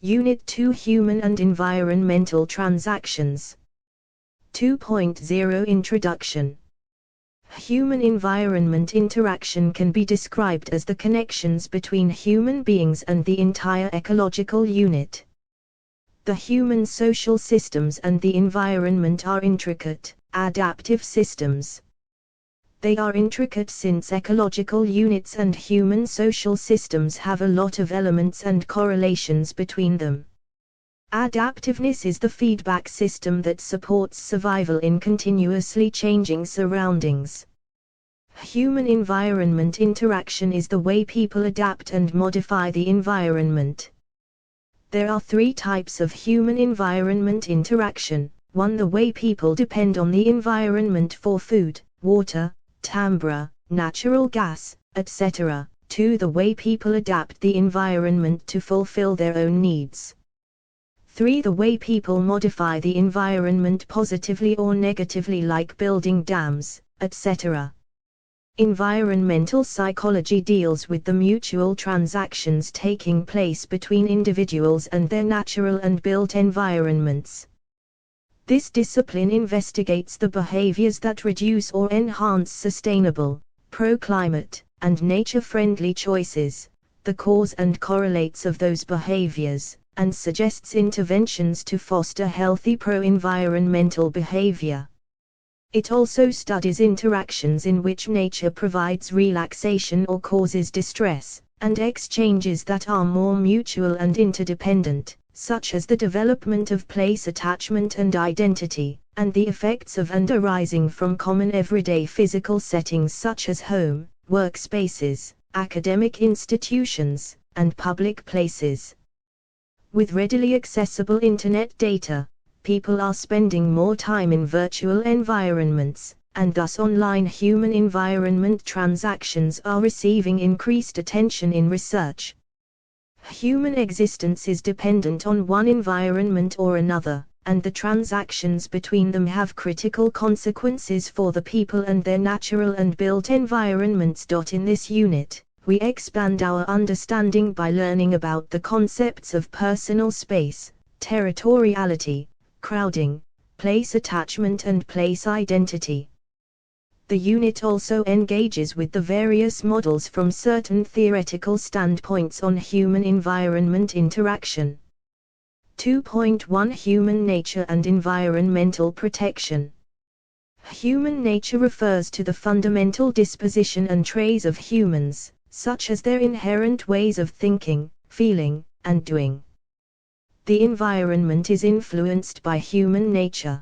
Unit 2 Human and Environmental Transactions. 2.0 Introduction. Human-environment interaction can be described as the connections between human beings and the entire ecological unit. The human social systems and the environment are intricate, adaptive systems. They are intricate since ecological units and human social systems have a lot of elements and correlations between them. Adaptiveness is the feedback system that supports survival in continuously changing surroundings. Human-environment interaction is the way people adapt and modify the environment. There are three types of human-environment interaction. 1. The way people depend on the environment for food, water, timber, natural gas, etc. 2. The way people adapt the environment to fulfill their own needs. 3. The way people modify the environment positively or negatively, like building dams, etc. Environmental psychology deals with the mutual transactions taking place between individuals and their natural and built environments. This discipline investigates the behaviors that reduce or enhance sustainable, pro-climate, and nature-friendly choices, the cause and correlates of those behaviors, and suggests interventions to foster healthy pro-environmental behavior. It also studies interactions in which nature provides relaxation or causes distress, and exchanges that are more mutual and interdependent, such as the development of place attachment and identity, and the effects of and arising from common everyday physical settings such as home, workspaces, academic institutions, and public places. With readily accessible internet data, people are spending more time in virtual environments, and thus online human-environment transactions are receiving increased attention in research. Human existence is dependent on one environment or another, and the transactions between them have critical consequences for the people and their natural and built environments. In this unit, we expand our understanding by learning about the concepts of personal space, territoriality, crowding, place attachment and place identity. The unit also engages with the various models from certain theoretical standpoints on human-environment interaction. 2.1 Human nature and environmental protection. Human nature refers to the fundamental disposition and traits of humans, such as their inherent ways of thinking, feeling, and doing. The environment is influenced by human nature.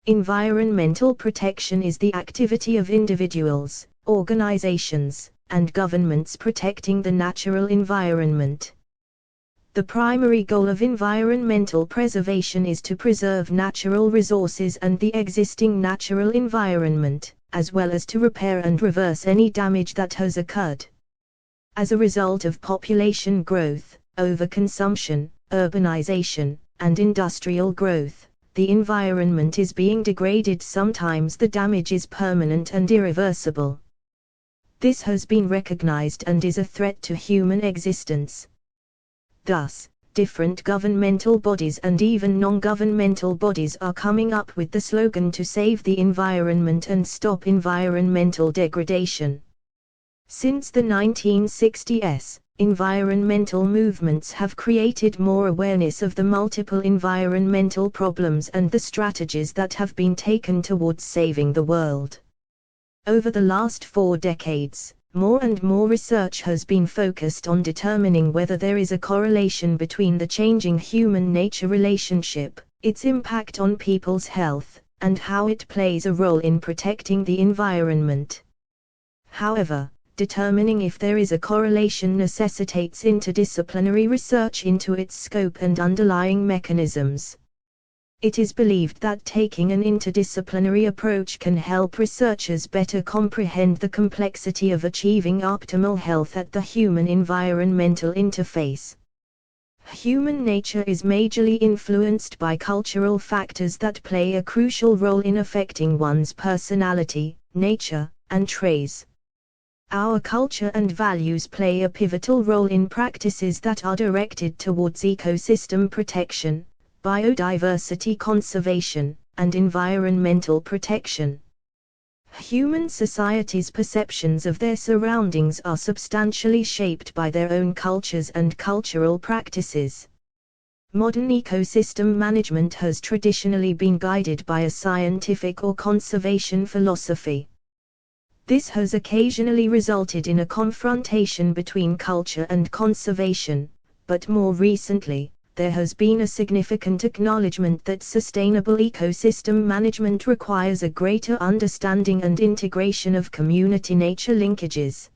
Environmental protection is the activity of individuals, organizations, and governments protecting the natural environment. The primary goal of environmental preservation is to preserve natural resources and the existing natural environment, as well as to repair and reverse any damage that has occurred. As a result of population growth, overconsumption, urbanization, and industrial growth, the environment is being degraded. Sometimes the damage is permanent and irreversible. This has been recognized and is a threat to human existence. Thus, different governmental bodies and even non-governmental bodies are coming up with the slogan to save the environment and stop environmental degradation. Since the 1960s, environmental movements have created more awareness of the multiple environmental problems and the strategies that have been taken towards saving the world. Over the last 4 decades, more and more research has been focused on determining whether there is a correlation between the changing human-nature relationship, its impact on people's health, and how it plays a role in protecting the environment. However, determining if there is a correlation necessitates interdisciplinary research into its scope and underlying mechanisms. It is believed that taking an interdisciplinary approach can help researchers better comprehend the complexity of achieving optimal health at the human-environmental interface. Human nature is majorly influenced by cultural factors that play a crucial role in affecting one's personality, nature, and traits. Our culture and values play a pivotal role in practices that are directed towards ecosystem protection, biodiversity conservation, and environmental protection. Human societies' perceptions of their surroundings are substantially shaped by their own cultures and cultural practices. Modern ecosystem management has traditionally been guided by a scientific or conservation philosophy. This has occasionally resulted in a confrontation between culture and conservation, but more recently, there has been a significant acknowledgement that sustainable ecosystem management requires a greater understanding and integration of community-nature linkages.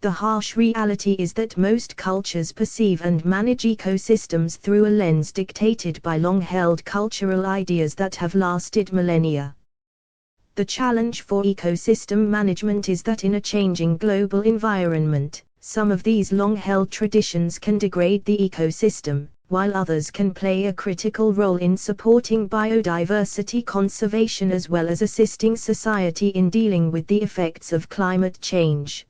The harsh reality is that most cultures perceive and manage ecosystems through a lens dictated by long-held cultural ideas that have lasted millennia. The challenge for ecosystem management is that in a changing global environment, some of these long-held traditions can degrade the ecosystem, while others can play a critical role in supporting biodiversity conservation as well as assisting society in dealing with the effects of climate change.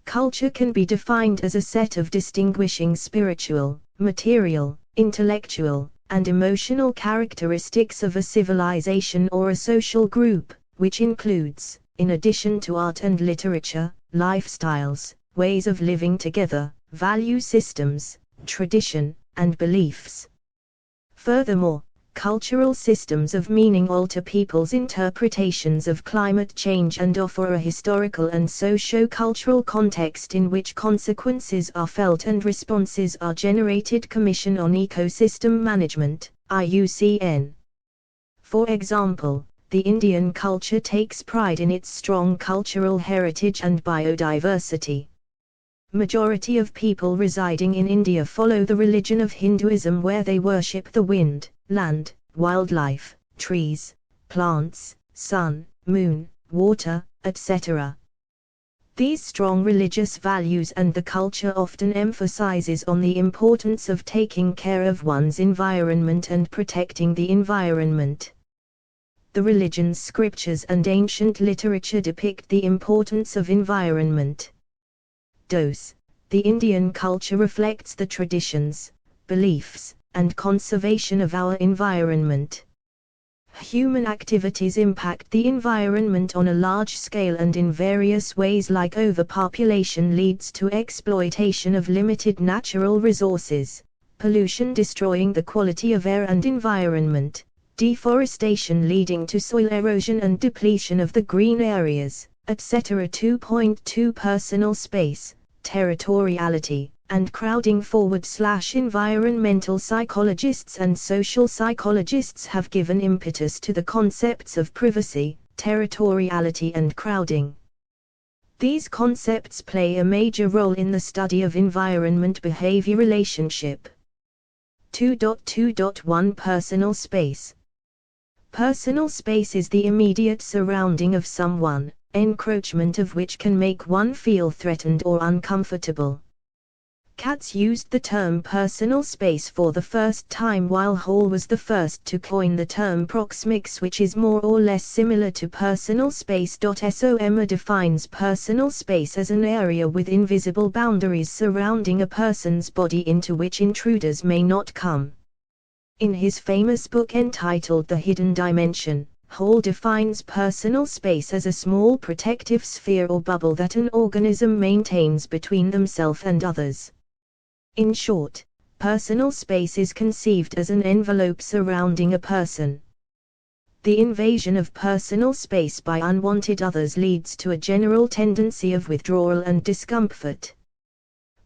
Culture can be defined as a set of distinguishing spiritual, material, intellectual, and emotional characteristics of a civilization or a social group, which includes, in addition to art and literature, lifestyles, ways of living together, value systems, tradition, and beliefs. Furthermore, cultural systems of meaning alter people's interpretations of climate change and offer a historical and socio-cultural context in which consequences are felt and responses are generated. Commission on Ecosystem Management, IUCN. For example, the Indian culture takes pride in its strong cultural heritage and biodiversity. Majority of people residing in India follow the religion of Hinduism, where they worship the wind, land, wildlife, trees, plants, sun, moon, water, etc. These strong religious values and the culture often emphasizes on the importance of taking care of one's environment and protecting the environment. The religion's scriptures and ancient literature depict the importance of environment. Dose. The Indian culture reflects the traditions, beliefs, and conservation of our environment. Human activities impact the environment on a large scale and in various ways, like overpopulation leads to exploitation of limited natural resources, pollution destroying the quality of air and environment, deforestation leading to soil erosion and depletion of the green areas, etc. 2.2 Personal space, territoriality, and crowding. Environmental psychologists and social psychologists have given impetus to the concepts of privacy, territoriality and crowding. These concepts play a major role in the study of environment-behavior relationship. 2.2.1 Personal space. Personal space is the immediate surrounding of someone, encroachment of which can make one feel threatened or uncomfortable. Katz used the term personal space for the first time, while Hall was the first to coin the term proxemics, which is more or less similar to personal space. SOMA defines personal space as an area with invisible boundaries surrounding a person's body into which intruders may not come. In his famous book entitled The Hidden Dimension, Hall defines personal space as a small protective sphere or bubble that an organism maintains between themselves and others. In short, personal space is conceived as an envelope surrounding a person. The invasion of personal space by unwanted others leads to a general tendency of withdrawal and discomfort.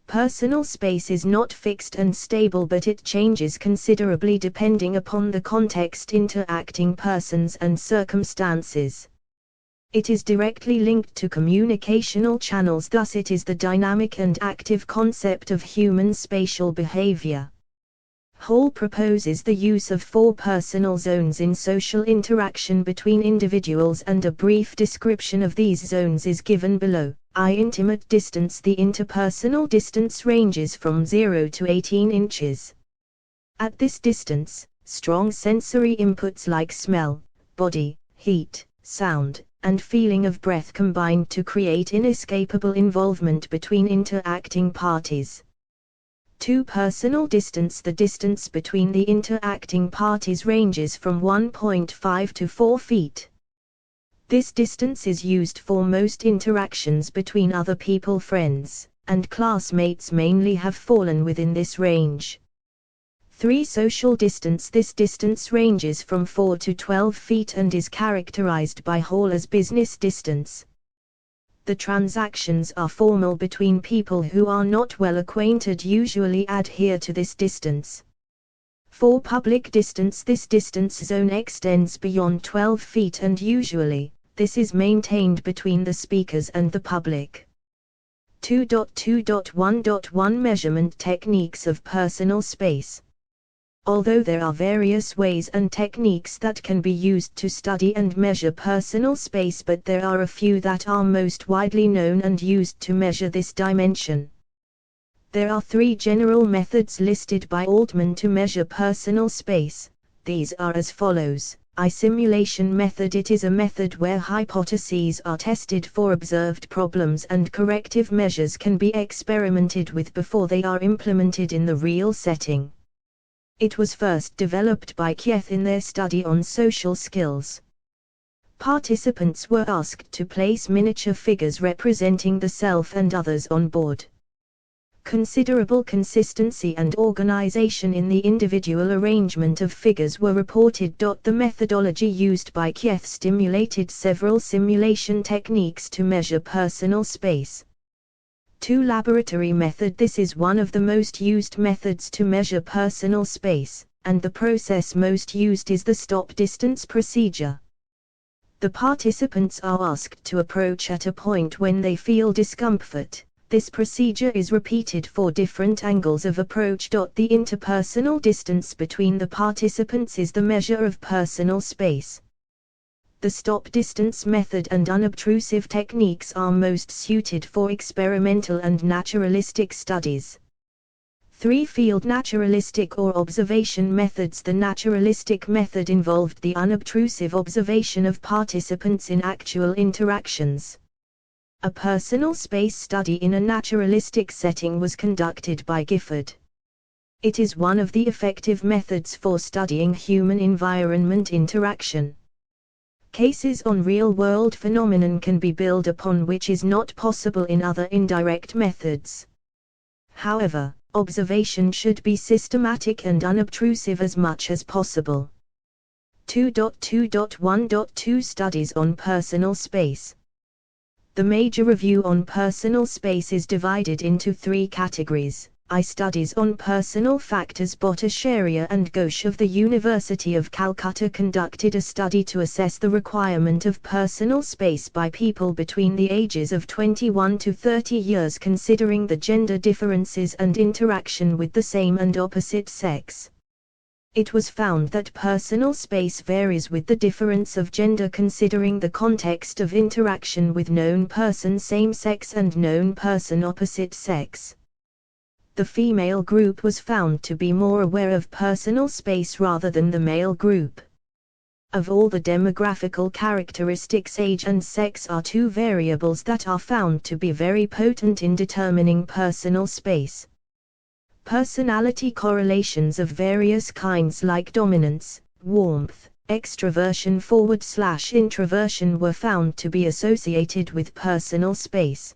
Personal space is not fixed and stable, but it changes considerably depending upon the context, interacting persons and circumstances. It is directly linked to communicational channels, thus it is the dynamic and active concept of human spatial behavior. Hall proposes the use of 4 personal zones in social interaction between individuals, and a brief description of these zones is given below. Intimate distance. The interpersonal distance ranges from 0 to 18 inches. At this distance, strong sensory inputs like smell, body, heat, sound, and feeling of breath combined to create inescapable involvement between interacting parties. 2. Personal distance. The distance between the interacting parties ranges from 1.5 to 4 feet. This distance is used for most interactions between other people. Friends and classmates mainly have fallen within this range. 3. Social distance. This distance ranges from 4 to 12 feet and is characterized by Hall as business distance. The transactions are formal between people who are not well acquainted usually adhere to this distance. 4. Public distance. This distance zone extends beyond 12 feet and usually, this is maintained between the speakers and the public. 2.2.1.1 Measurement techniques of personal space. Although there are various ways and techniques that can be used to study and measure personal space, but there are a few that are most widely known and used to measure this dimension. There are 3 general methods listed by Altman to measure personal space. These are as follows. Simulation method. It is a method where hypotheses are tested for observed problems and corrective measures can be experimented with before they are implemented in the real setting. It was first developed by Kiev in their study on social skills. Participants were asked to place miniature figures representing the self and others on board. Considerable consistency and organization in the individual arrangement of figures were reported. The methodology used by Kiev stimulated several simulation techniques to measure personal space. 2. Laboratory method. This is one of the most used methods to measure personal space, and the process most used is the stop distance procedure. The participants are asked to approach at a point when they feel discomfort. This procedure is repeated for different angles of approach. The interpersonal distance between the participants is the measure of personal space. The stop distance method and unobtrusive techniques are most suited for experimental and naturalistic studies. 3. Field naturalistic or observation methods. The naturalistic method involved the unobtrusive observation of participants in actual interactions. A personal space study in a naturalistic setting was conducted by Gifford. It is one of the effective methods for studying human environment interaction. Cases on real-world phenomenon can be built upon which is not possible in other indirect methods. However, observation should be systematic and unobtrusive as much as possible. 2.2.1.2 Studies on personal space. The major review on personal space is divided into 3 categories. Studies on personal factors. Bhattacharya and Ghosh of the University of Calcutta conducted a study to assess the requirement of personal space by people between the ages of 21 to 30 years, considering the gender differences and interaction with the same and opposite sex. It was found that personal space varies with the difference of gender, considering the context of interaction with known person same sex and known person opposite sex. The female group was found to be more aware of personal space rather than the male group. Of all the demographical characteristics, age and sex are 2 variables that are found to be very potent in determining personal space. Personality correlations of various kinds like dominance, warmth, extroversion/introversion were found to be associated with personal space.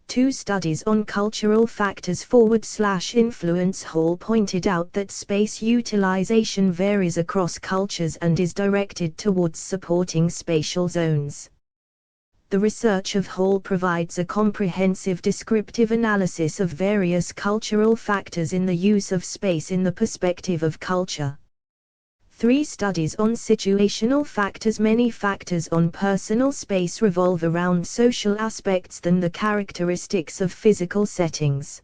2 Studies on cultural factors/influence. Hall pointed out that space utilization varies across cultures and is directed towards supporting spatial zones. The research of Hall provides a comprehensive descriptive analysis of various cultural factors in the use of space in the perspective of culture. 3 Studies on situational factors. Many factors on personal space revolve around social aspects than the characteristics of physical settings.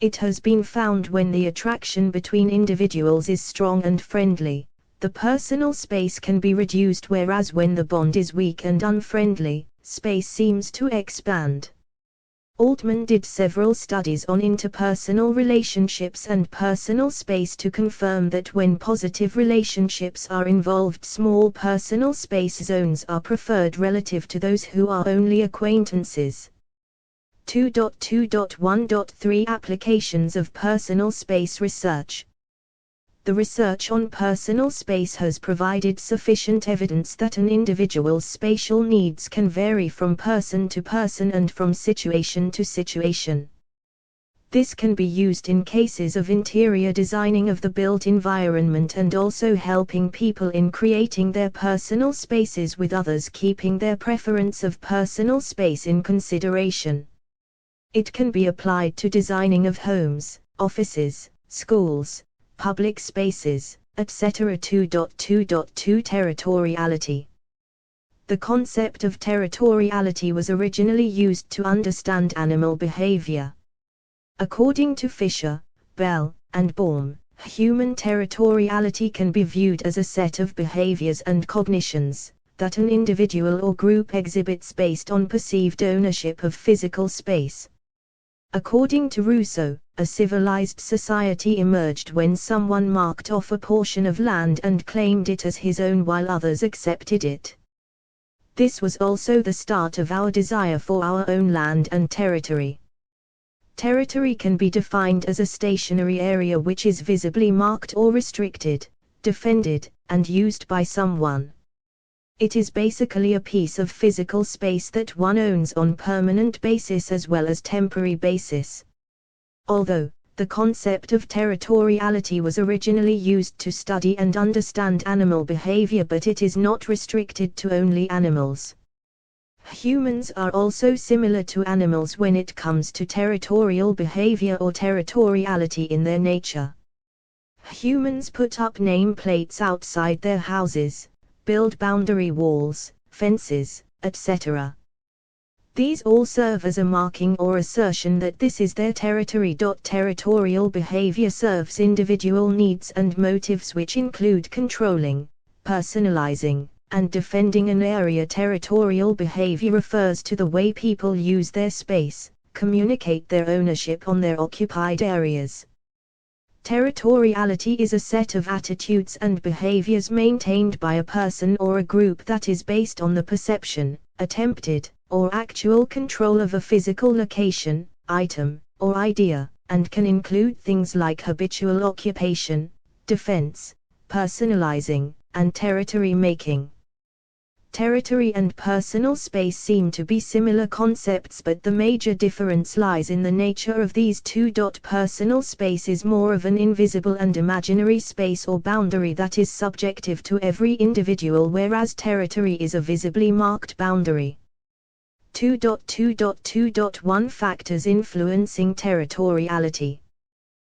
It has been found when the attraction between individuals is strong and friendly, the personal space can be reduced, whereas when the bond is weak and unfriendly, space seems to expand. Altman did several studies on interpersonal relationships and personal space to confirm that when positive relationships are involved, small personal space zones are preferred relative to those who are only acquaintances. 2.2.1.3 Applications of personal space research. The research on personal space has provided sufficient evidence that an individual's spatial needs can vary from person to person and from situation to situation. This can be used in cases of interior designing of the built environment and also helping people in creating their personal spaces with others, keeping their preference of personal space in consideration. It can be applied to designing of homes, offices, schools, public spaces, etc. 2.2.2 Territoriality. The concept of territoriality was originally used to understand animal behavior. According to Fisher, Bell, and Baum, human territoriality can be viewed as a set of behaviors and cognitions that an individual or group exhibits based on perceived ownership of physical space. According to Rousseau, a civilized society emerged when someone marked off a portion of land and claimed it as his own while others accepted it. This was also the start of our desire for our own land and territory. Territory can be defined as a stationary area which is visibly marked or restricted, defended, and used by someone. It is basically a piece of physical space that one owns on permanent basis as well as temporary basis. Although the concept of territoriality was originally used to study and understand animal behavior, but it is not restricted to only animals. Humans are also similar to animals when it comes to territorial behavior or territoriality in their nature. Humans put up nameplates outside their houses, build boundary walls, fences, etc. These all serve as a marking or assertion that this is their territory. Territorial behavior serves individual needs and motives which include controlling, personalizing, and defending an area. Territorial behavior refers to the way people use their space, communicate their ownership on their occupied areas. Territoriality is a set of attitudes and behaviors maintained by a person or a group that is based on the perception, attempted, or actual control of a physical location, item, or idea, and can include things like habitual occupation, defense, personalizing, and territory making. Territory and personal space seem to be similar concepts, but the major difference lies in the nature of these two. Personal space is more of an invisible and imaginary space or boundary that is subjective to every individual, whereas territory is a visibly marked boundary. 2.2.2.1 Factors influencing territoriality.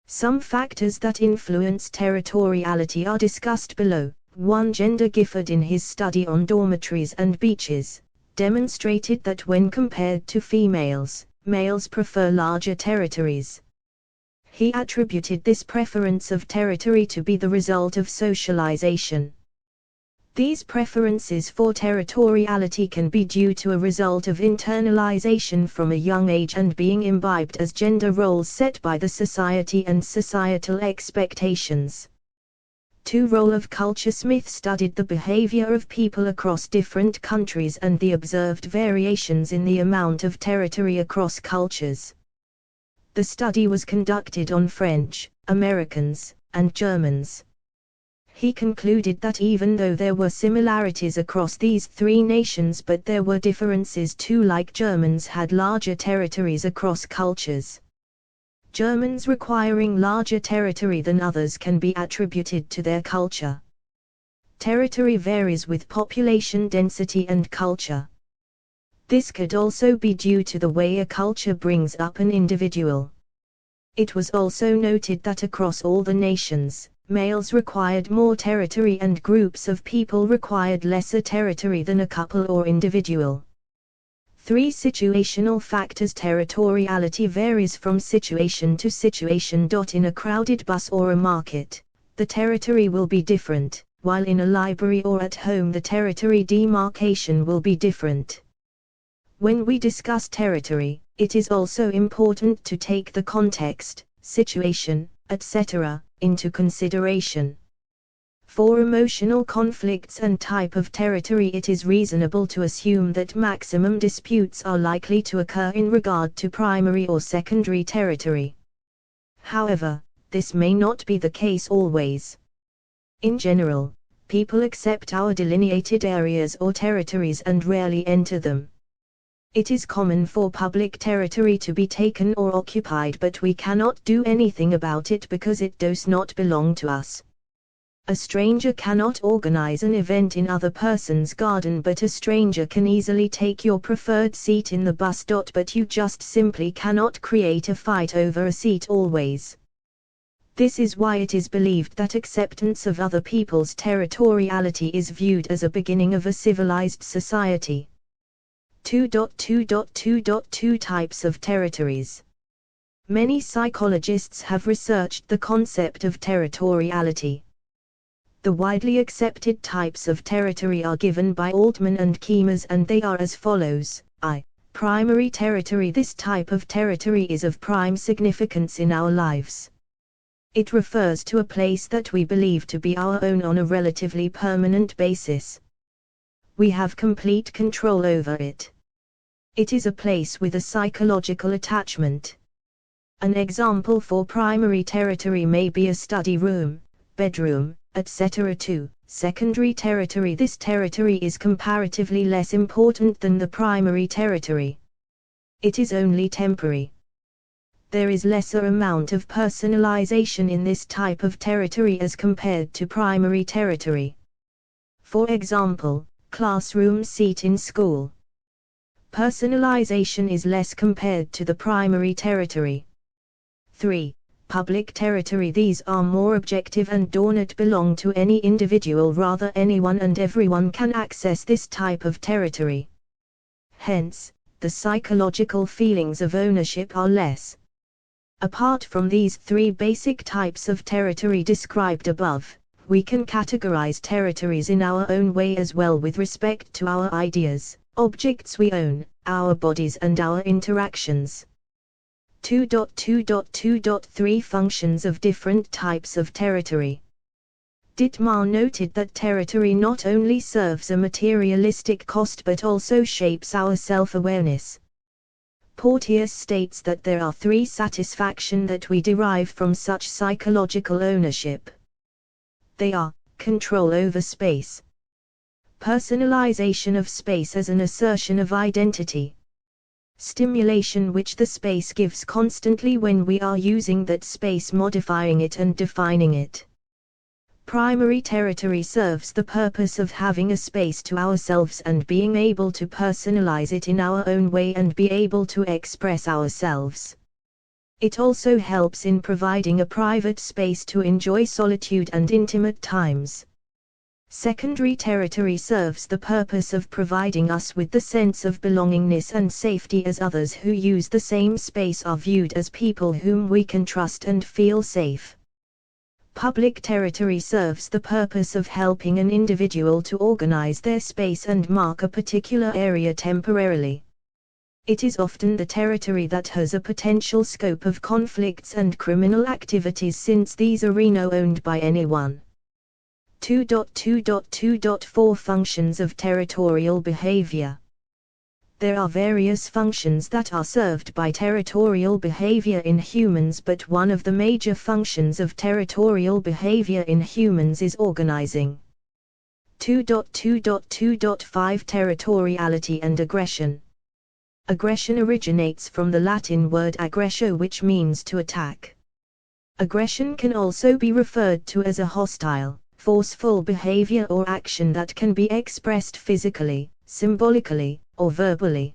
Some factors that influence territoriality are discussed below. 1. Gender. Gifford, in his study on dormitories and beaches, demonstrated that when compared to females, males prefer larger territories. He attributed this preference of territory to be the result of socialization. These preferences for territoriality can be due to a result of internalization from a young age and being imbibed as gender roles set by the society and societal expectations. 2. Role of culture. Smith studied the behavior of people across different countries and the observed variations in the amount of territory across cultures. The study was conducted on French, Americans, and Germans. He concluded that even though there were similarities across these three nations, but there were differences too, like Germans had larger territories across cultures. Germans requiring larger territory than others can be attributed to their culture. Territory varies with population density and culture. This could also be due to the way a culture brings up an individual. It was also noted that across all the nations, males required more territory and groups of people required lesser territory than a couple or individual. 3. Situational factors. Territoriality varies from situation to situation. In a crowded bus or a market, the territory will be different, while in a library or at home the territory demarcation will be different. When we discuss territory, It is also important to take the context, situation, etc., into consideration. For emotional conflicts and type of territory, it is reasonable to assume that maximum disputes are likely to occur in regard to primary or secondary territory. However, this may not be the case always. In general, people accept our delineated areas or territories and rarely enter them. It is common for public territory to be taken or occupied, but we cannot do anything about it because it does not belong to us. A stranger cannot organize an event in other person's garden, but a stranger can easily take your preferred seat in the bus. But you just simply cannot create a fight over a seat always. This is why it is believed that acceptance of other people's territoriality is viewed as a beginning of a civilized society. 2.2.2.2 Types of territories. Many psychologists have researched the concept of territoriality. The widely accepted types of territory are given by Altman and Kemers, and they are as follows. I. Primary territory. This type of territory is of prime significance in our lives. It refers to a place that we believe to be our own on a relatively permanent basis. We have complete control over it. It is a place with a psychological attachment. An example for primary territory may be a study room, bedroom, etc. 2. Secondary territory. This territory is comparatively less important than the primary territory. It is only temporary. There is lesser amount of personalization in this type of territory as compared to primary territory. For example, classroom seat in school. Personalization is less compared to the primary territory. 3. Public territory. These are more objective and do not belong to any individual, rather anyone and everyone can access this type of territory. Hence, the psychological feelings of ownership are less. Apart from these three basic types of territory described above, we can categorize territories in our own way as well with respect to our ideas, objects we own, our bodies and our interactions. 2.2.2.3 Functions of different types of territory. Dittmar noted that territory not only serves a materialistic cost but also shapes our self-awareness. Porteous states that there are three satisfaction that we derive from such psychological ownership. They are: control over space, personalization of space as an assertion of identity, stimulation which the space gives constantly when we are using that space, modifying it and defining it. Primary territory serves the purpose of having a space to ourselves and being able to personalize it in our own way and be able to express ourselves. It also helps in providing a private space to enjoy solitude and intimate times. Secondary territory serves the purpose of providing us with the sense of belongingness and safety, as others who use the same space are viewed as people whom we can trust and feel safe. Public territory serves the purpose of helping an individual to organize their space and mark a particular area temporarily. It is often the territory that has a potential scope of conflicts and criminal activities, since these are not owned by anyone. 2.2.2.4 Functions of territorial behavior. There are various functions that are served by territorial behavior in humans, but one of the major functions of territorial behavior in humans is organizing. 2.2.2.5 Territoriality and aggression. Aggression originates from the Latin word aggressio, which means to attack. Aggression can also be referred to as a hostile, forceful behavior or action that can be expressed physically, symbolically, or verbally.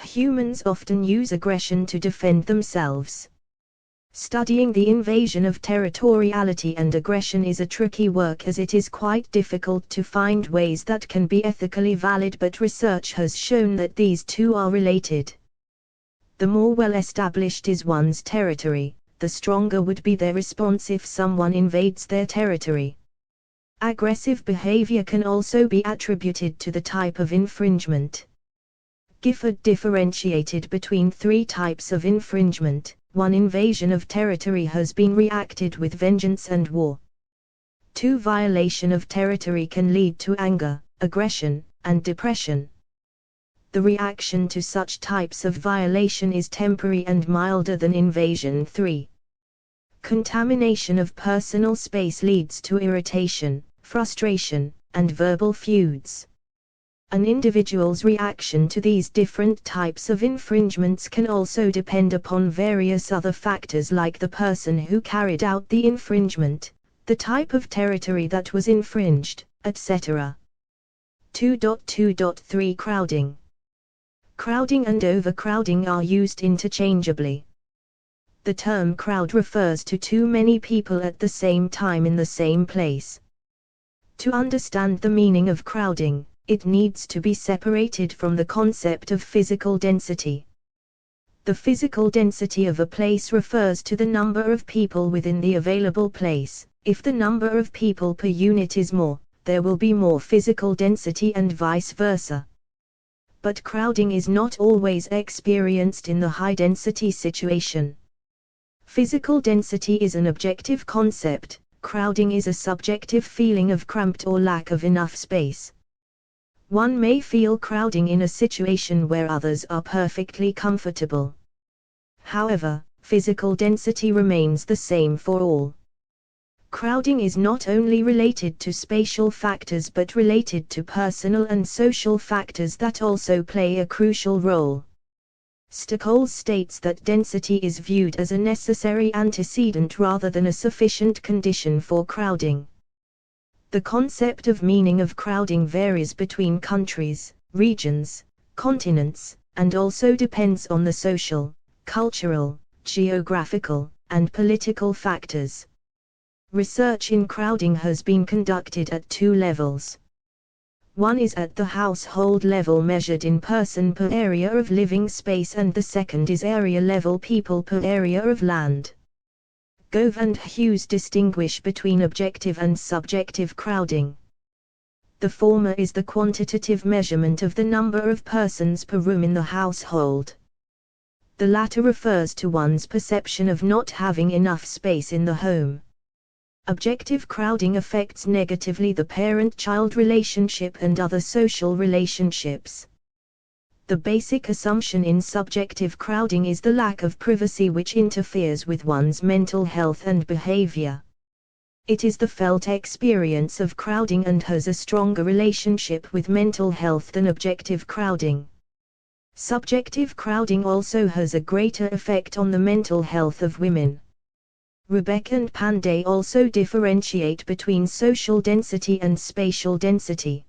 Humans often use aggression to defend themselves. Studying the invasion of territoriality and aggression is a tricky work, as it is quite difficult to find ways that can be ethically valid, but research has shown that these two are related. The more well established is one's territory, the stronger would be their response if someone invades their territory. Aggressive behavior can also be attributed to the type of infringement. Gifford differentiated between three types of infringement. 1. Invasion of territory has been reacted with vengeance and war. 2. Violation of territory can lead to anger, aggression, and depression. The reaction to such types of violation is temporary and milder than invasion. 3. Contamination of personal space leads to irritation, frustration, and verbal feuds. An individual's reaction to these different types of infringements can also depend upon various other factors like the person who carried out the infringement, the type of territory that was infringed, etc. 2.2.3 Crowding. Crowding and overcrowding are used interchangeably. The term crowd refers to too many people at the same time in the same place. To understand the meaning of crowding, it needs to be separated from the concept of physical density. The physical density of a place refers to the number of people within the available place. If the number of people per unit is more, there will be more physical density and vice versa. But crowding is not always experienced in the high-density situation. Physical density is an objective concept, crowding is a subjective feeling of cramped or lack of enough space. One may feel crowding in a situation where others are perfectly comfortable. However, physical density remains the same for all. Crowding is not only related to spatial factors but related to personal and social factors that also play a crucial role. Stokols states that density is viewed as a necessary antecedent rather than a sufficient condition for crowding. The concept of meaning of crowding varies between countries, regions, continents, and also depends on the social, cultural, geographical, and political factors. Research in crowding has been conducted at two levels. One is at the household level measured in person per area of living space and the second is area level people per area of land. Gove and Hughes distinguish between objective and subjective crowding. The former is the quantitative measurement of the number of persons per room in the household. The latter refers to one's perception of not having enough space in the home. Objective crowding affects negatively the parent-child relationship and other social relationships. The basic assumption in subjective crowding is the lack of privacy which interferes with one's mental health and behavior. It is the felt experience of crowding and has a stronger relationship with mental health than objective crowding. Subjective crowding also has a greater effect on the mental health of women. Rebecca and Panday also differentiate between social density and spatial density.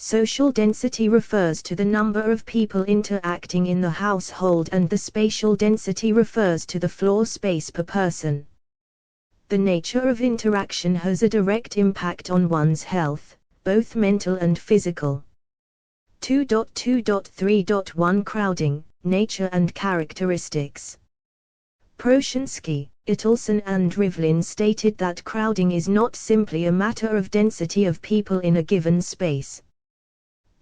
Social density refers to the number of people interacting in the household and the spatial density refers to the floor space per person. The nature of interaction has a direct impact on one's health, both mental and physical. 2.2.3.1 Crowding, Nature and Characteristics. Proshansky, Italson and Rivlin stated that crowding is not simply a matter of density of people in a given space.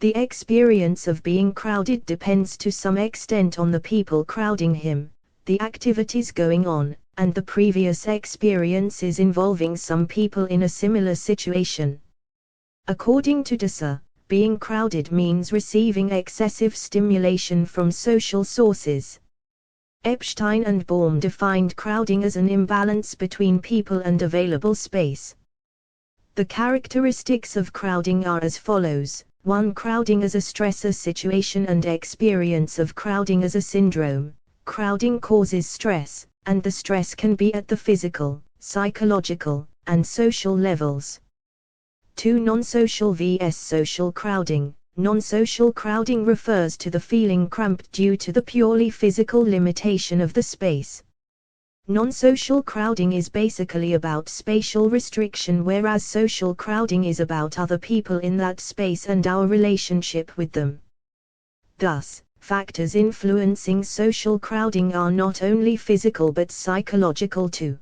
The experience of being crowded depends to some extent on the people crowding him, the activities going on, and the previous experiences involving some people in a similar situation. According to Dusser, being crowded means receiving excessive stimulation from social sources. Epstein and Baum defined crowding as an imbalance between people and available space. The characteristics of crowding are as follows. 1. Crowding as a stressor situation and experience of crowding as a syndrome. Crowding causes stress, and the stress can be at the physical, psychological, and social levels. 2. Non-social vs. social crowding. Non-social crowding refers to the feeling cramped due to the purely physical limitation of the space. Non-social crowding is basically about spatial restriction, whereas social crowding is about other people in that space and our relationship with them. Thus, factors influencing social crowding are not only physical but psychological too.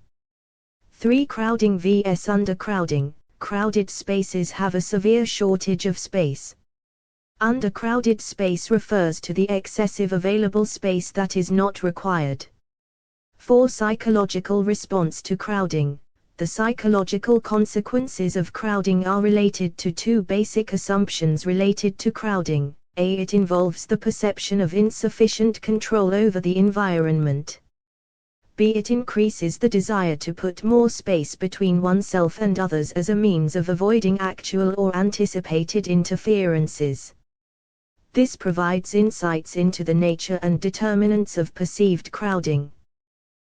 3. Crowding vs. undercrowding. Crowded spaces have a severe shortage of space. Undercrowded space refers to the excessive available space that is not required. 4. Psychological response to crowding. The psychological consequences of crowding are related to two basic assumptions related to crowding. A. It involves the perception of insufficient control over the environment. B. It increases the desire to put more space between oneself and others as a means of avoiding actual or anticipated interferences. This provides insights into the nature and determinants of perceived crowding.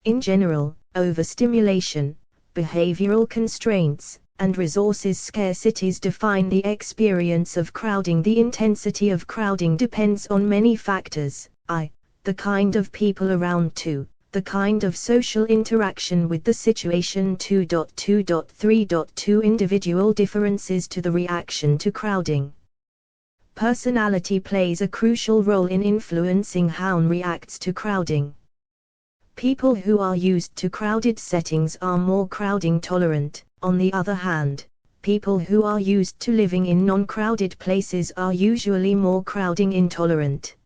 In general, overstimulation, behavioral constraints, and resources scarcities define the experience of crowding. The intensity of crowding depends on many factors: I. The kind of people around. 2. The kind of social interaction with the situation. 2.2.3.2 Individual differences to the reaction to crowding. Personality plays a crucial role in influencing how one reacts to crowding. People who are used to crowded settings are more crowding tolerant. On the other hand, people who are used to living in non-crowded places are usually more crowding intolerant.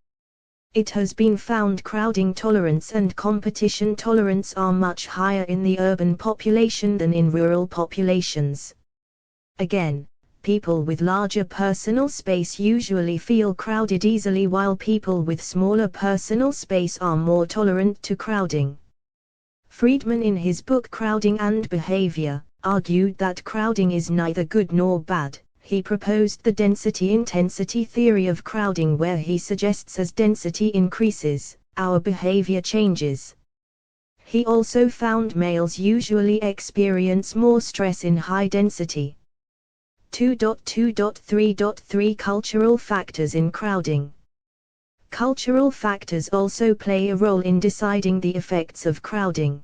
It has been found crowding tolerance and competition tolerance are much higher in the urban population than in rural populations. Again, people with larger personal space usually feel crowded easily, while people with smaller personal space are more tolerant to crowding. Friedman, in his book Crowding and Behavior, argued that crowding is neither good nor bad. He proposed the density-intensity theory of crowding, where he suggests as density increases, our behavior changes. He also found males usually experience more stress in high density. 2.2.3.3 Cultural factors in crowding. Cultural factors also play a role in deciding the effects of crowding.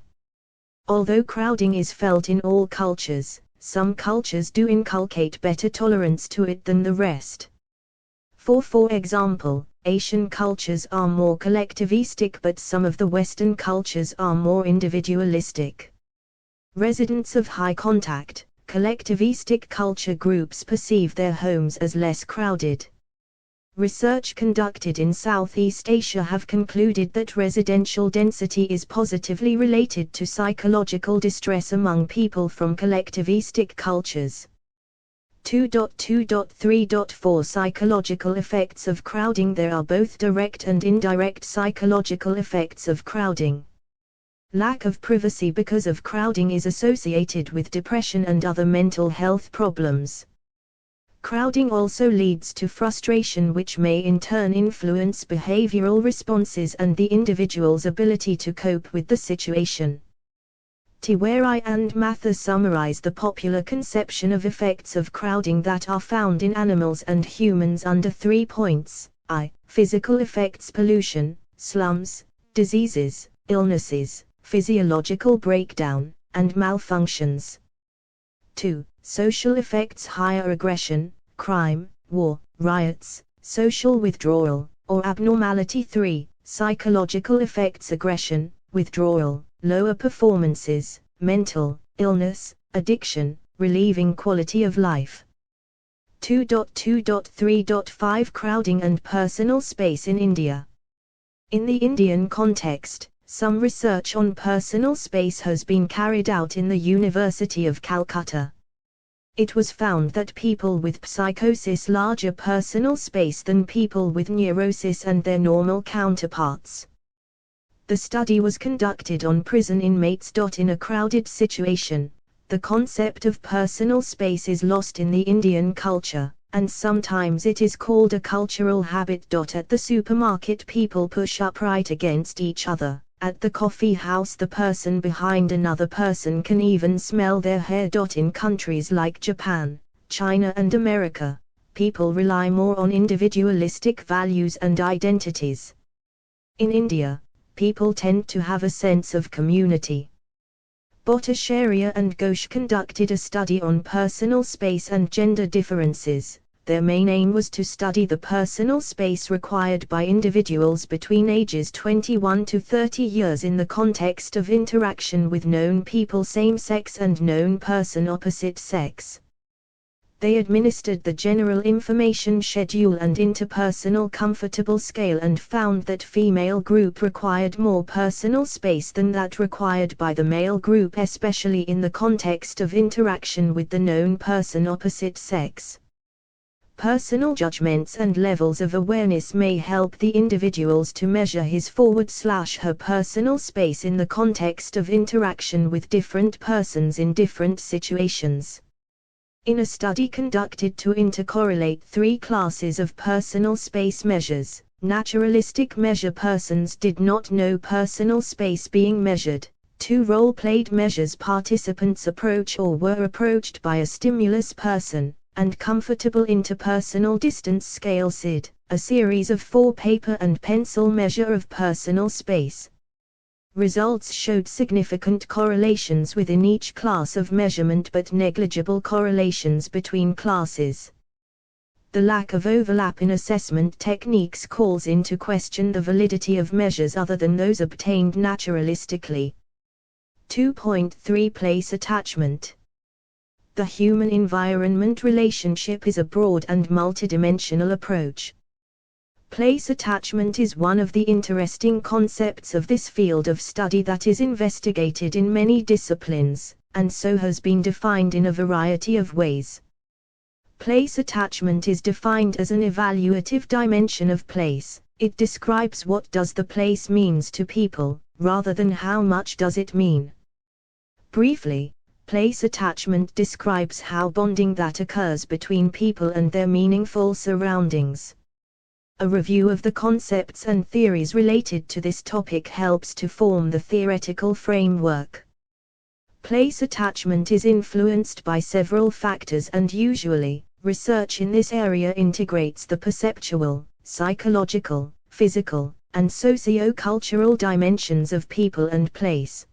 Although crowding is felt in all cultures, some cultures do inculcate better tolerance to it than the rest. For example, Asian cultures are more collectivistic, but some of the Western cultures are more individualistic. Residents of high contact, collectivistic culture groups perceive their homes as less crowded. Research conducted in Southeast Asia have concluded that residential density is positively related to psychological distress among people from collectivistic cultures. 2.2.3.4 Psychological effects of crowding. There are both direct and indirect psychological effects of crowding. Lack of privacy because of crowding is associated with depression and other mental health problems. Crowding also leads to frustration, which may in turn influence behavioral responses and the individual's ability to cope with the situation. Tiwari and Mather summarize the popular conception of effects of crowding that are found in animals and humans under 3 points: I. Physical effects: pollution, slums, diseases, illnesses, physiological breakdown, and malfunctions. 2. Social effects: higher aggression, crime, war, riots, social withdrawal, or abnormality. 3. Psychological effects: aggression, withdrawal, lower performances, mental illness, addiction, relieving quality of life. 2.2.3.5 Crowding and personal space in India. In the Indian context, some research on personal space has been carried out in the University of Calcutta. It was found that people with psychosis larger personal space than people with neurosis and their normal counterparts. The study was conducted on prison inmates. In a crowded situation, the concept of personal space is lost in the Indian culture, and sometimes it is called a cultural habit. At the supermarket, people push upright against each other. At the coffee house, the person behind another person can even smell their hair. In countries like Japan, China and America, people rely more on individualistic values and identities. In India, people tend to have a sense of community. Bhattacharya and Ghosh conducted a study on personal space and gender differences. Their main aim was to study the personal space required by individuals between ages 21 to 30 years in the context of interaction with known people same sex and known person opposite sex. They administered the general information schedule and interpersonal comfortable scale and found that female group required more personal space than that required by the male group, especially in the context of interaction with the known person opposite sex. Personal judgments and levels of awareness may help the individuals to measure his/her personal space in the context of interaction with different persons in different situations. In a study conducted to intercorrelate 3 classes of personal space measures, naturalistic measure persons did not know personal space being measured. 2 role-played measures participants approach or were approached by a stimulus person, and comfortable interpersonal distance scale SID, a series of 4 paper and pencil measure of personal space. Results showed significant correlations within each class of measurement but negligible correlations between classes. The lack of overlap in assessment techniques calls into question the validity of measures other than those obtained naturalistically. 2.3 Place attachment. The human-environment relationship is a broad and multidimensional approach. Place attachment is one of the interesting concepts of this field of study that is investigated in many disciplines, and so has been defined in a variety of ways. Place attachment is defined as an evaluative dimension of place. It describes what does the place means to people, rather than how much does it mean. Briefly, place attachment describes how bonding that occurs between people and their meaningful surroundings. A review of the concepts and theories related to this topic helps to form the theoretical framework. Place attachment is influenced by several factors and usually, research in this area integrates the perceptual, psychological, physical, and socio-cultural dimensions of people and place.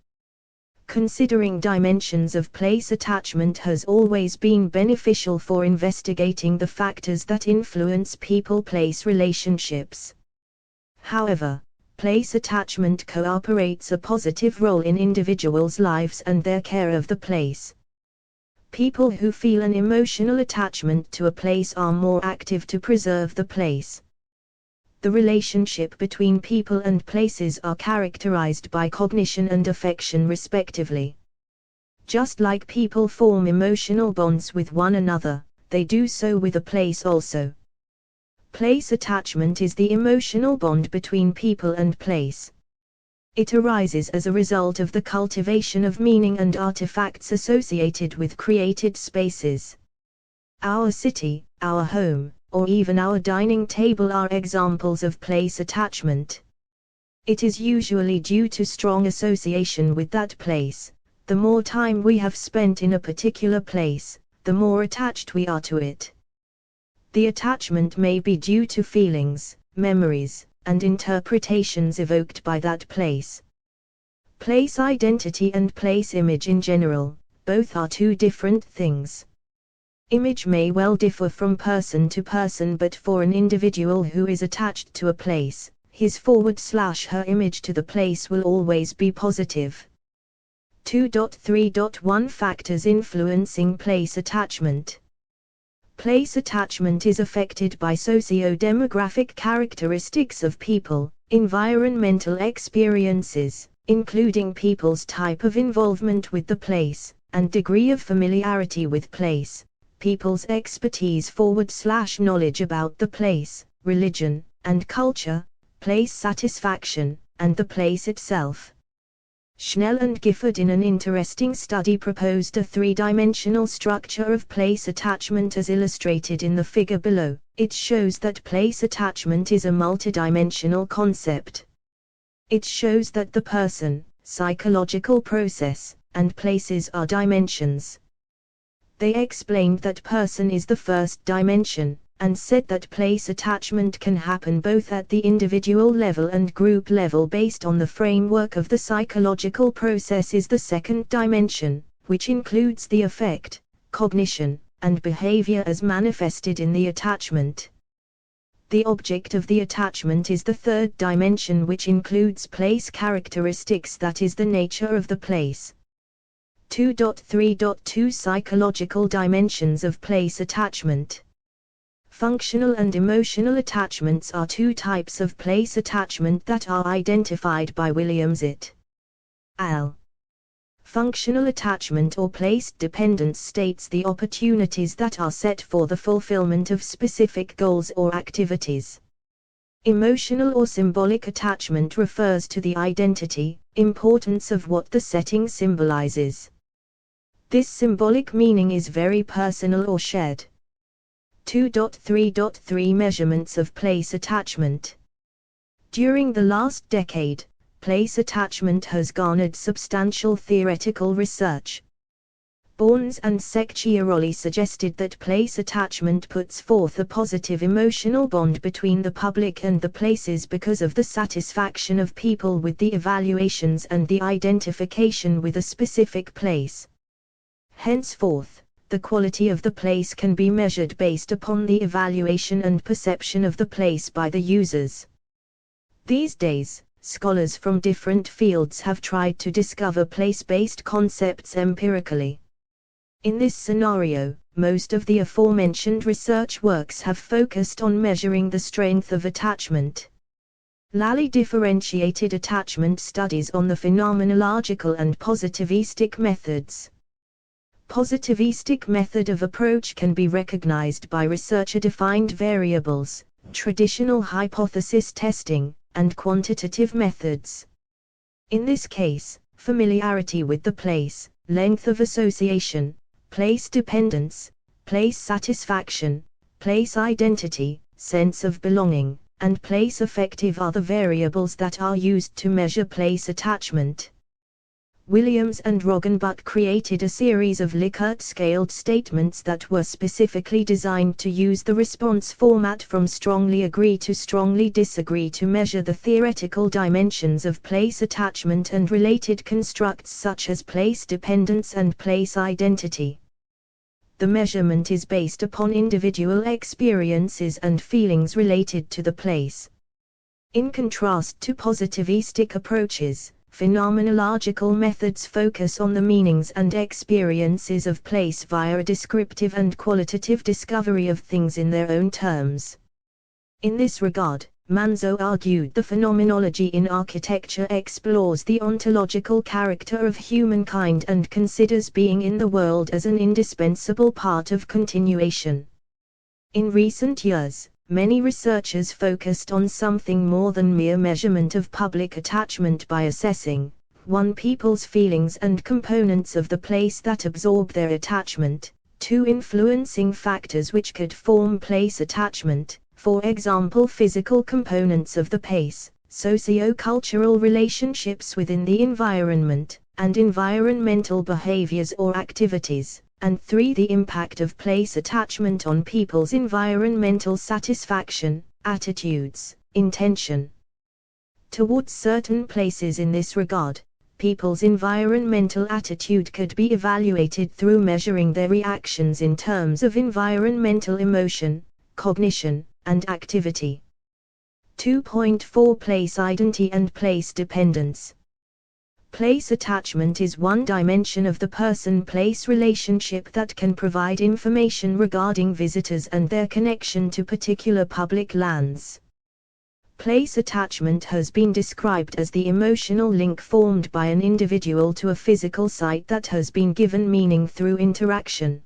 Considering dimensions of place attachment has always been beneficial for investigating the factors that influence people-place relationships. However, place attachment cooperates a positive role in individuals' lives and their care of the place. People who feel an emotional attachment to a place are more active to preserve the place. The relationship between people and places are characterized by cognition and affection respectively. Just like people form emotional bonds with one another, they do so with a place also. Place attachment is the emotional bond between people and place. It arises as a result of the cultivation of meaning and artifacts associated with created spaces. Our city, our home, or even our dining table are examples of place attachment. It is usually due to strong association with that place. The more time we have spent in a particular place, the more attached we are to it. The attachment may be due to feelings, memories, and interpretations evoked by that place. Place identity and place image in general, both are 2 different things. Image may well differ from person to person, but for an individual who is attached to a place, his/her image to the place will always be positive. 2.3.1 Factors influencing place attachment. Place attachment is affected by socio-demographic characteristics of people, environmental experiences, including people's type of involvement with the place, and degree of familiarity with place, people's expertise/knowledge about the place, religion, and culture, place satisfaction, and the place itself. Schnell and Gifford in an interesting study proposed a 3-dimensional structure of place attachment as illustrated in the figure below. It shows that place attachment is a multidimensional concept. It shows that the person, psychological process, and places are dimensions. They explained that person is the first dimension, and said that place attachment can happen both at the individual level and group level based on the framework of the psychological process is the second dimension, which includes the affect, cognition, and behavior as manifested in the attachment. The object of the attachment is the third dimension, which includes place characteristics, that is the nature of the place. 2.3.2 Psychological dimensions of place attachment. Functional and emotional attachments are two types of place attachment that are identified by Williams et al. Functional attachment or place dependence states the opportunities that are set for the fulfillment of specific goals or activities. Emotional or symbolic attachment refers to the identity, importance of what the setting symbolizes. This symbolic meaning is very personal or shared. 2.3.3 Measurements of place attachment. During the last decade, place attachment has garnered substantial theoretical research. Borns and Secchiaroli suggested that place attachment puts forth a positive emotional bond between the public and the places because of the satisfaction of people with the evaluations and the identification with a specific place. Henceforth, the quality of the place can be measured based upon the evaluation and perception of the place by the users. These days, scholars from different fields have tried to discover place-based concepts empirically. In this scenario, most of the aforementioned research works have focused on measuring the strength of attachment. Lally differentiated attachment studies on the phenomenological and positivistic methods. Positivistic method of approach can be recognized by researcher-defined variables, traditional hypothesis testing, and quantitative methods. In this case, familiarity with the place, length of association, place dependence, place satisfaction, place identity, sense of belonging, and place affective are the variables that are used to measure place attachment. Williams and Roggenbuck created a series of Likert-scaled statements that were specifically designed to use the response format from strongly agree to strongly disagree to measure the theoretical dimensions of place attachment and related constructs such as place dependence and place identity. The measurement is based upon individual experiences and feelings related to the place. In contrast to positivistic approaches, phenomenological methods focus on the meanings and experiences of place via a descriptive and qualitative discovery of things in their own terms. In this regard, Manzo argued the phenomenology in architecture explores the ontological character of humankind and considers being in the world as an indispensable part of continuation. In recent years, many researchers focused on something more than mere measurement of public attachment by assessing 1. People's feelings and components of the place that absorb their attachment, 2. Influencing factors which could form place attachment, for example physical components of the place, socio-cultural relationships within the environment, and environmental behaviors or activities. And 3. The impact of place attachment on people's environmental satisfaction, attitudes, intention towards certain places. In this regard, people's environmental attitude could be evaluated through measuring their reactions in terms of environmental emotion, cognition, and activity. 2.4 Place identity and place dependence. Place attachment is one dimension of the person-place relationship that can provide information regarding visitors and their connection to particular public lands. Place attachment has been described as the emotional link formed by an individual to a physical site that has been given meaning through interaction.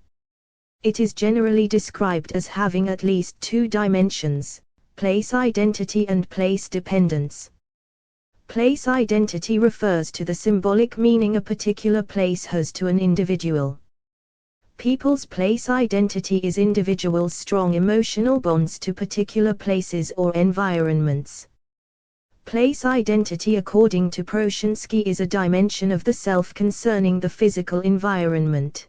It is generally described as having at least two dimensions: place identity and place dependence. Place identity refers to the symbolic meaning a particular place has to an individual. People's place identity is individuals' strong emotional bonds to particular places or environments. Place identity, according to Proshansky, is a dimension of the self concerning the physical environment.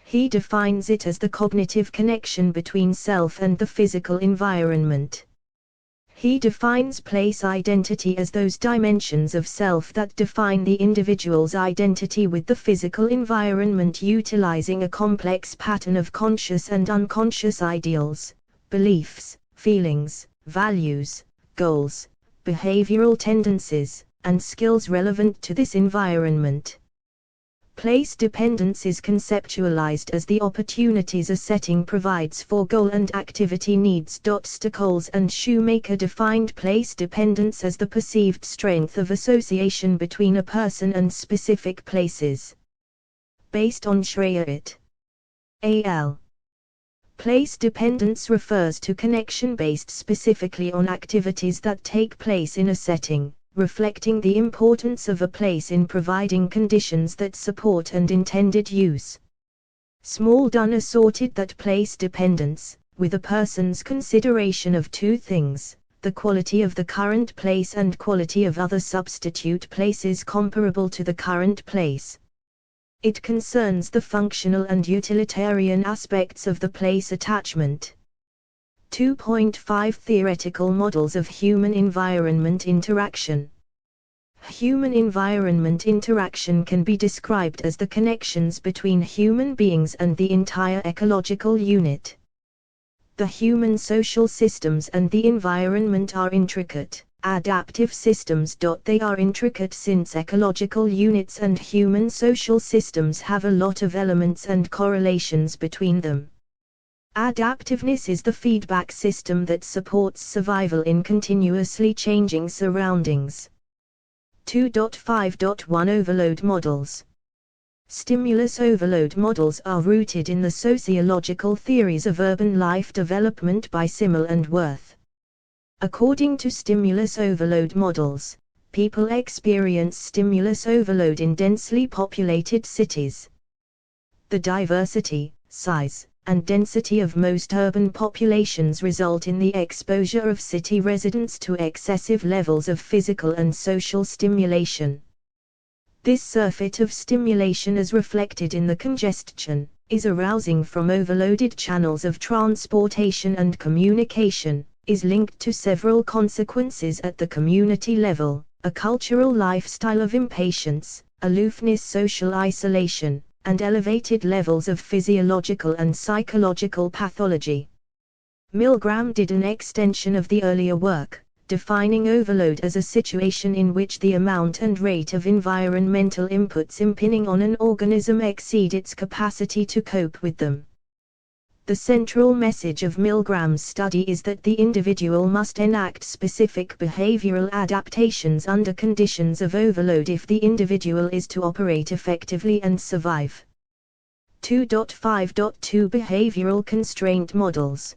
He defines it as the cognitive connection between self and the physical environment. He defines place identity as those dimensions of self that define the individual's identity with the physical environment, utilizing a complex pattern of conscious and unconscious ideals, beliefs, feelings, values, goals, behavioral tendencies, and skills relevant to this environment. Place dependence is conceptualized as the opportunities a setting provides for goal and activity needs. Stokols and Shoemaker defined place dependence as the perceived strength of association between a person and specific places. Based on Schreier et al. Place dependence refers to connection based specifically on activities that take place in a setting, reflecting the importance of a place in providing conditions that support and intended use. Small assorted that place dependence, with a person's consideration of two things, the quality of the current place and quality of other substitute places comparable to the current place. It concerns the functional and utilitarian aspects of the place attachment. 2.5 Theoretical models of human environment interaction. Human environment interaction can be described as the connections between human beings and the entire ecological unit. The human social systems and the environment are intricate, adaptive systems. They are intricate since ecological units and human social systems have a lot of elements and correlations between them. Adaptiveness is the feedback system that supports survival in continuously changing surroundings. 2.5.1 Overload models. Stimulus overload models are rooted in the sociological theories of urban life development by Simmel and Wirth. According to stimulus overload models, people experience stimulus overload in densely populated cities. The diversity, size, and density of most urban populations result in the exposure of city residents to excessive levels of physical and social stimulation. This surfeit of stimulation, as reflected in the congestion, is arousing from overloaded channels of transportation and communication, is linked to several consequences at the community level: a cultural lifestyle of impatience, aloofness, social isolation, and elevated levels of physiological and psychological pathology. Milgram did an extension of the earlier work, defining overload as a situation in which the amount and rate of environmental inputs impinging on an organism exceed its capacity to cope with them. The central message of Milgram's study is that the individual must enact specific behavioral adaptations under conditions of overload if the individual is to operate effectively and survive. 2.5.2 Behavioral constraint models.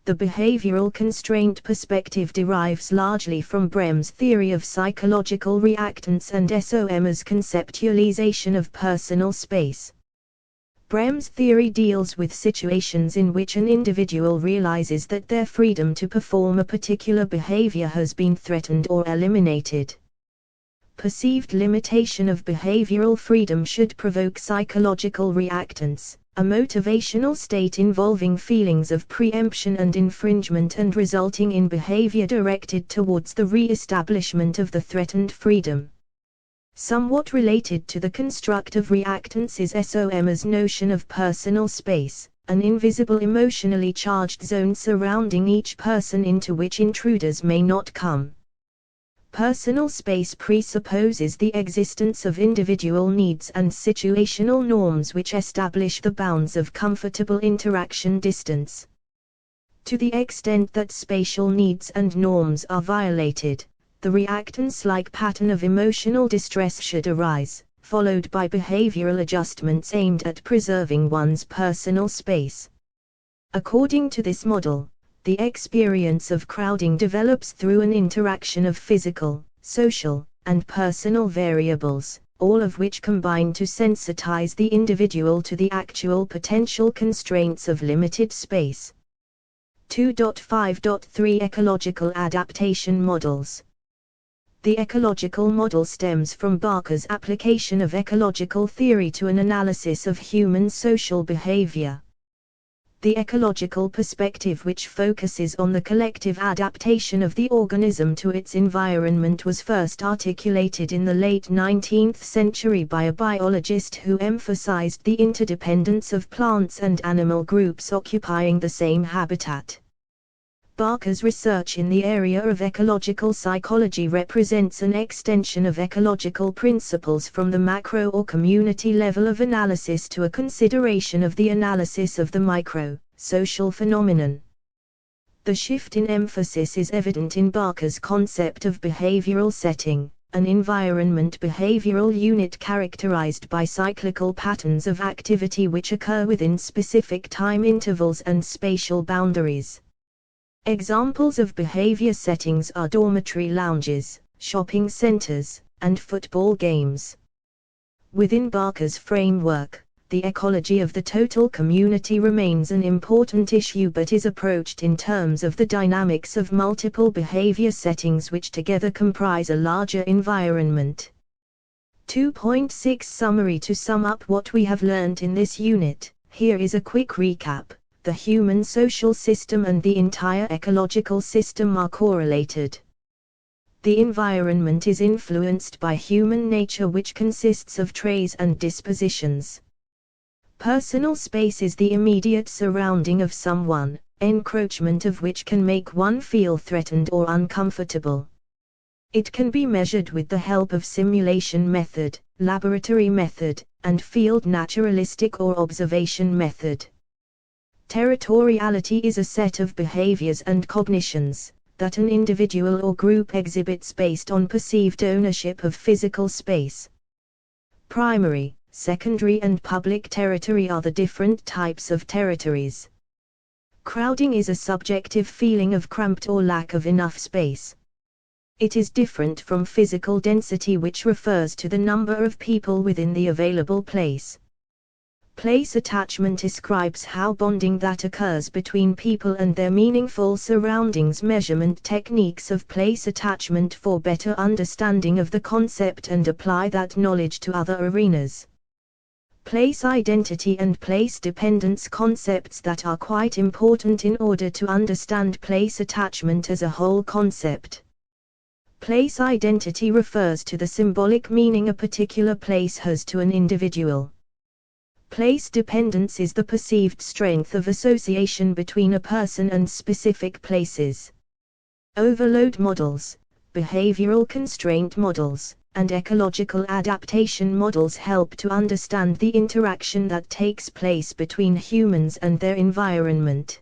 The behavioral constraint perspective derives largely from Brehm's theory of psychological reactance and SOM's conceptualization of personal space. Brehm's theory deals with situations in which an individual realizes that their freedom to perform a particular behavior has been threatened or eliminated. Perceived limitation of behavioral freedom should provoke psychological reactance, a motivational state involving feelings of preemption and infringement and resulting in behavior directed towards the re-establishment of the threatened freedom. Somewhat related to the construct of reactance is SOM's notion of personal space, an invisible emotionally charged zone surrounding each person into which intruders may not come. Personal space presupposes the existence of individual needs and situational norms which establish the bounds of comfortable interaction distance. To the extent that spatial needs and norms are violated, the reactance-like pattern of emotional distress should arise, followed by behavioral adjustments aimed at preserving one's personal space. According to this model, the experience of crowding develops through an interaction of physical, social, and personal variables, all of which combine to sensitize the individual to the actual potential constraints of limited space. 2.5.3 Ecological adaptation models. The ecological model stems from Barker's application of ecological theory to an analysis of human social behavior. The ecological perspective, which focuses on the collective adaptation of the organism to its environment, was first articulated in the late 19th century by a biologist who emphasized the interdependence of plants and animal groups occupying the same habitat. BAPCH's research in the area of ecological psychology represents an extension of ecological principles from the macro or community level of analysis to a consideration of the analysis of the micro, social phenomenon. The shift in emphasis is evident in BAPCH's concept of behavioral setting, an environment behavioral unit characterized by cyclical patterns of activity which occur within specific time intervals and spatial boundaries. Examples of behavior settings are dormitory lounges, shopping centers, and football games. Within BAPCH's framework, the ecology of the total community remains an important issue but is approached in terms of the dynamics of multiple behavior settings which together comprise a larger environment. 2.6 Summary. To sum up what we have learned in this unit, here is a quick recap. The human social system and the entire ecological system are correlated. The environment is influenced by human nature, which consists of traits and dispositions. Personal space is the immediate surrounding of someone, encroachment of which can make one feel threatened or uncomfortable. It can be measured with the help of simulation method, laboratory method, and field naturalistic or observation method. Territoriality is a set of behaviors and cognitions that an individual or group exhibits based on perceived ownership of physical space. Primary, secondary and public territory are the different types of territories. Crowding is a subjective feeling of cramped or lack of enough space. It is different from physical density, which refers to the number of people within the available place. Place attachment describes how bonding that occurs between people and their meaningful surroundings. Measurement techniques of place attachment for better understanding of the concept and apply that knowledge to other arenas. Place identity and place dependence, concepts that are quite important in order to understand place attachment as a whole concept. Place identity refers to the symbolic meaning a particular place has to an individual. Place dependence is the perceived strength of association between a person and specific places. Overload models, behavioral constraint models, and ecological adaptation models help to understand the interaction that takes place between humans and their environment.